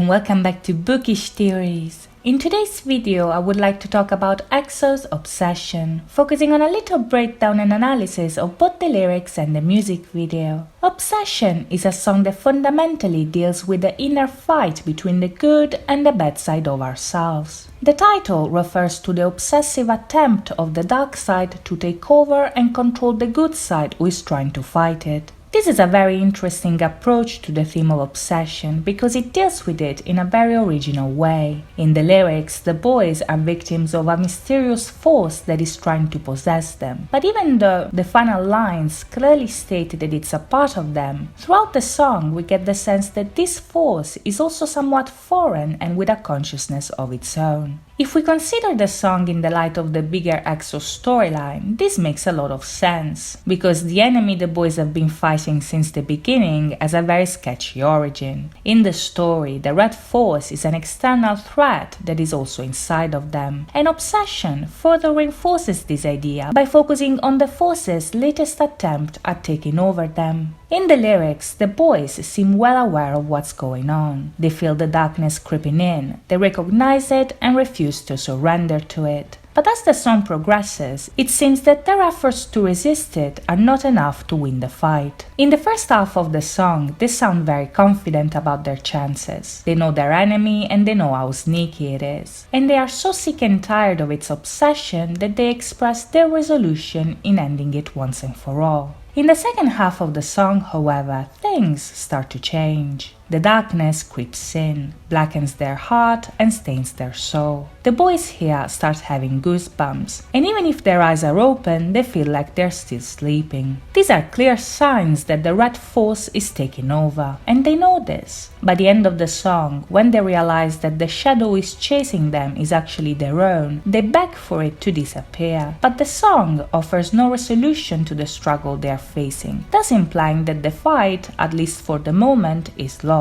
and welcome back to Bookish Theories. In today's video, I would like to talk about EXO's Obsession, focusing on a little breakdown and analysis of both the lyrics and the music video. Obsession is a song that fundamentally deals with the inner fight between the good and the bad side of ourselves. The title refers to the obsessive attempt of the dark side to take over and control the good side who is trying to fight it. This is a very interesting approach to the theme of obsession because it deals with it in a very original way. In the lyrics, the boys are victims of a mysterious force that is trying to possess them. But even though the final lines clearly state that it's a part of them, throughout the song we get the sense that this force is also somewhat foreign and with a consciousness of its own. If we consider the song in the light of the bigger EXO storyline, this makes a lot of sense, because the enemy the boys have been fighting since the beginning has a very sketchy origin. In the story, the Red Force is an external threat that is also inside of them, and Obsession further reinforces this idea by focusing on the Force's latest attempt at taking over them. In the lyrics, the boys seem well aware of what's going on. They feel the darkness creeping in, they recognize it and refuse to surrender to it. But as the song progresses, it seems that their efforts to resist it are not enough to win the fight. In the first half of the song, they sound very confident about their chances. They know their enemy and they know how sneaky it is. And they are so sick and tired of its obsession that they express their resolution in ending it once and for all. In the second half of the song, however, things start to change. The darkness creeps in, blackens their heart and stains their soul. The boys here start having goosebumps, and even if their eyes are open, they feel like they're still sleeping. These are clear signs that the Red Force is taking over, and they know this. By the end of the song, when they realize that the shadow is chasing them is actually their own, they beg for it to disappear. But the song offers no resolution to the struggle they are facing, thus implying that the fight, at least for the moment, is lost.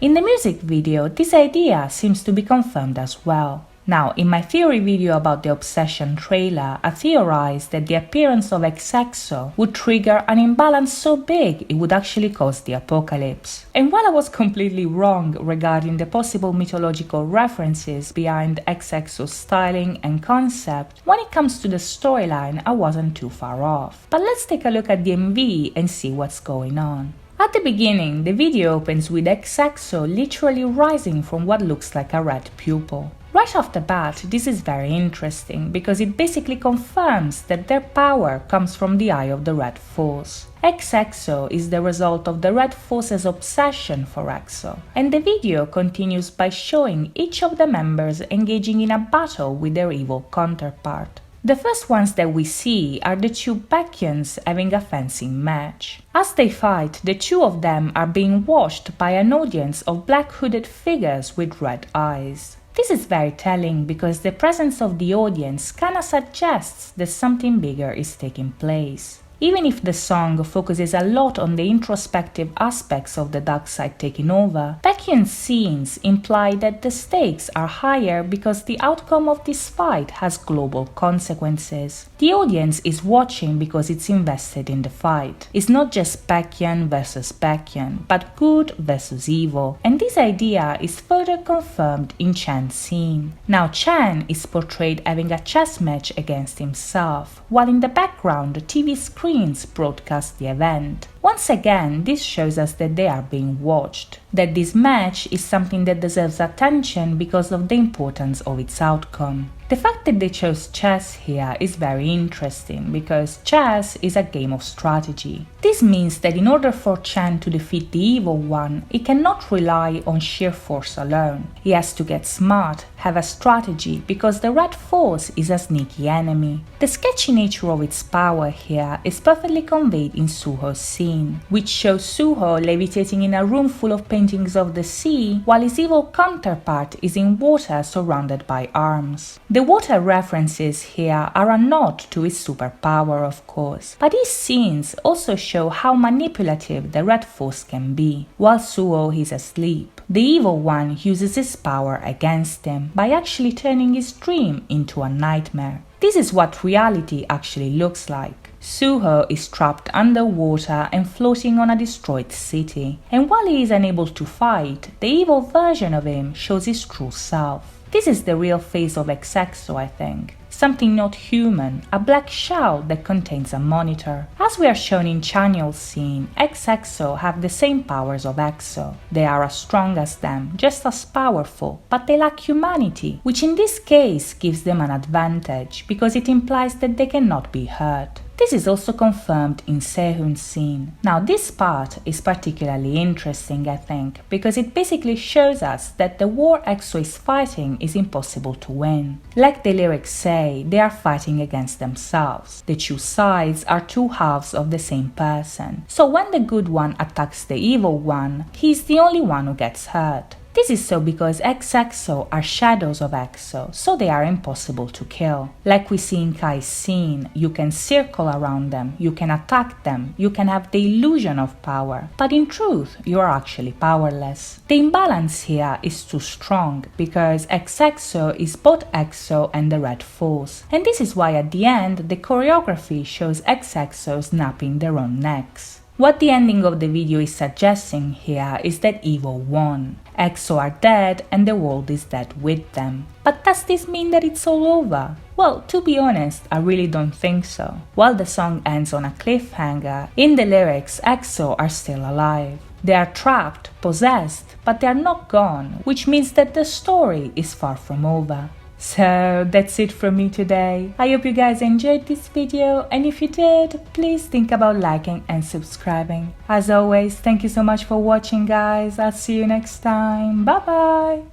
In the music video, this idea seems to be confirmed as well. Now, in my theory video about the Obsession trailer, I theorized that the appearance of EXO would trigger an imbalance so big it would actually cause the apocalypse. And while I was completely wrong regarding the possible mythological references behind EXO's styling and concept, when it comes to the storyline, I wasn't too far off. But let's take a look at the MV and see what's going on. At the beginning, the video opens with EXO literally rising from what looks like a red pupil. Right off the bat, this is very interesting because it basically confirms that their power comes from the eye of the Red Force. EXO is the result of the Red Force's obsession for EXO, and the video continues by showing each of the members engaging in a battle with their evil counterpart. The first ones that we see are the two Baekhyuns having a fencing match. As they fight, the two of them are being watched by an audience of black hooded figures with red eyes. This is very telling because the presence of the audience kinda suggests that something bigger is taking place. Even if the song focuses a lot on the introspective aspects of the dark side taking over, Baekhyun's scenes imply that the stakes are higher because the outcome of this fight has global consequences. The audience is watching because it's invested in the fight. It's not just Baekhyun versus Baekhyun, but good versus evil, and this idea is further confirmed in Chan's scene. Now Chan is portrayed having a chess match against himself, while in the background the TV screens broadcast the event. Once again, this shows us that they are being watched, that this match is something that deserves attention because of the importance of its outcome. The fact that they chose chess here is very interesting because chess is a game of strategy. This means that in order for Chan to defeat the evil one, he cannot rely on sheer force alone. He has to get smart, have a strategy, because the Red Force is a sneaky enemy. The sketchy nature of its power here is perfectly conveyed in Suho's scene, which shows Suho levitating in a room full of paintings of the sea, while his evil counterpart is in water surrounded by arms. The water references here are a nod to his superpower, of course, but these scenes also show how manipulative the Red Force can be. While Suho is asleep, the evil one uses his power against him by actually turning his dream into a nightmare. This is what reality actually looks like. Suho is trapped underwater and floating on a destroyed city, and while he is unable to fight, the evil version of him shows his true self. This is the real face of EXO, I think. Something not human, a black shell that contains a monitor. As we are shown in Chanyeol's scene, EXO have the same powers of EXO. They are as strong as them, just as powerful, but they lack humanity, which in this case gives them an advantage, because it implies that they cannot be hurt. This is also confirmed in Sehun's scene. Now this part is particularly interesting, I think, because it basically shows us that the war EXO is fighting is impossible to win. Like the lyrics say, they are fighting against themselves. The two sides are two halves of the same person. So when the good one attacks the evil one, he is the only one who gets hurt. This is so because EXO are shadows of EXO, so they are impossible to kill. Like we see in Kai's scene, you can circle around them, you can attack them, you can have the illusion of power, but in truth, you are actually powerless. The imbalance here is too strong, because EXO is both EXO and the Red Force, and this is why at the end, the choreography shows EXO snapping their own necks. What the ending of the video is suggesting here is that evil won. EXO are dead and the world is dead with them. But does this mean that it's all over? Well, to be honest, I really don't think so. While the song ends on a cliffhanger, in the lyrics EXO are still alive. They are trapped, possessed, but they are not gone, which means that the story is far from over. So that's it from me today. I hope you guys enjoyed this video, and if you did, please think about liking and subscribing. As always, thank you so much for watching guys. I'll see you next time. Bye bye!